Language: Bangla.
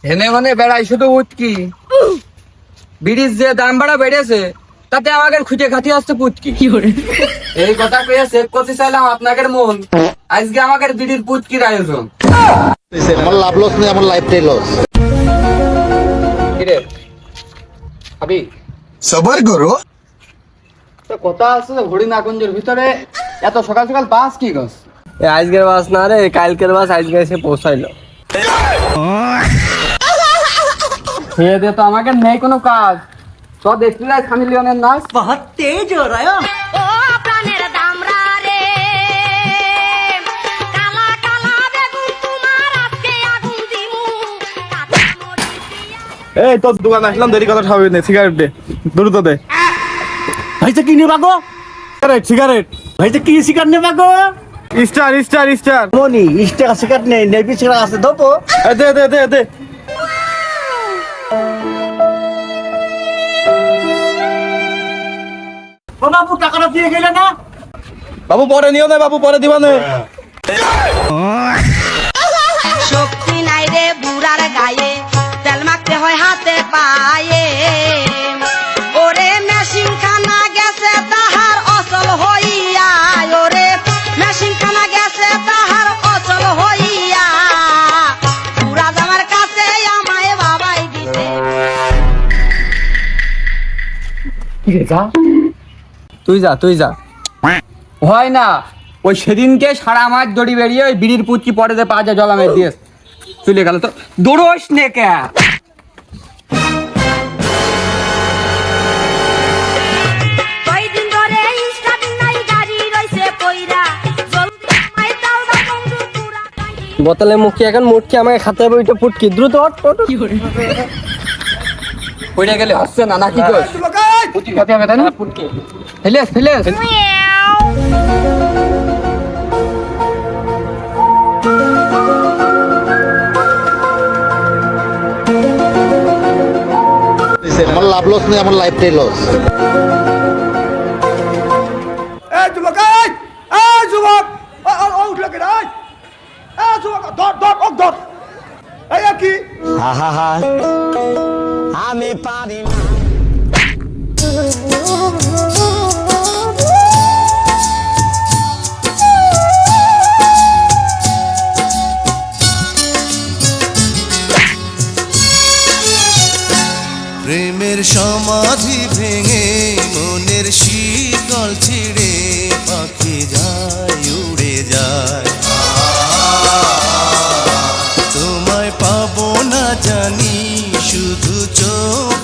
হেনে মানে বেড়াই শুধু উটকি। বিড়ির যে দাম বাড়া বেড়েছে তাতে আমাদের খুঁটে খাতি হচ্ছে পুটকি। এই কথা কয়ে চেক করতে চাইলাম আপনাদের মন। আজকে আমাদের বিড়ির পুটকির আয়োজন। আমার লাভ লস নেই, আমার লাইফটাই লস। কিরে খাবি? সবার করো। তো কথা আছে যে হরিণাকুঞ্জের ভিতরে এত সকাল সকাল বাস কি গছ? আজকের বাস না রে, কালকের বাস আজকে এসে পৌঁছাইলো। খেয়ে দিয়ে তো আমাকে নেই কোনো কাজ। তো দেখলি না খানি লিওনের নাচ? ও প্রাণের দামরা রে কালা কালা বেগুন তোমার আজকে আগুন দিমু কাঁচা মরিচ দিয়া এই তোর দোকান আসলাম, দেরি কথা খাবি না, সিগারেট দে, দ্রুত দে। ভাইতে কি নেবা গো? সিগারেট সিগারেট ভাইতে কি সিগারেট নেবা গো? Star star star. মনি ইস্টা সিগারেট নেই, নেবি সিগারেট আছে দেবো। দে দে দে দে। ও বাবু টাকাটা দিয়ে গেলে না? বাবু পরে নিও না, বাবু পরে দিবা না। শক্তি নাই রে বুড়ার গায়ে তেল মাখতে হয় হাতে পায়ে ওরে মেশিন খানা গেছে তাহার অচল হইয়া ওরে মেশিন খানা গেছে তাহার অচল হইয়া বুড়া জামার কাছে আমায় বাবাই দিছে তুই যা তুই যা। হয় না, ওই সেদিনকে সারা মাস দড়ি বেরিয়ে ওই বিড়ির পুটকি পরে যে পাঁচা জলামে দিয়ে চলে গেল। তো দৌড়োস নে কে? কয়দিন ধরে স্টার্ট নাই গাড়ি রইছে কইরা জলদি আমায় দাও দা বন্ধু পুরা গাড়ি বোতলে মুখি এখন মুটকি আমাকে খাতে হবে, ওইটা ফুটকি দ্রুত হট হট। পড়ে গেলে হচ্ছে না নাকি কই? পুটকি খেতে হবে তাই না? পুটকি ফেলেস ফেলেস। আমার লাভ লস নেই, আমার লাইফটাই লস। এই যুবক, এই যুবক, উঠলে কেন? এই যুবক, ধর ধর ওক ধর। এই কি? আমি পারি না। প্রেমের সমাধি ভেঙে মনের শীতল ছিঁড়ে পাখি যায় উড়ে যায় তোমায় পাবো না জানি শুধু চোখ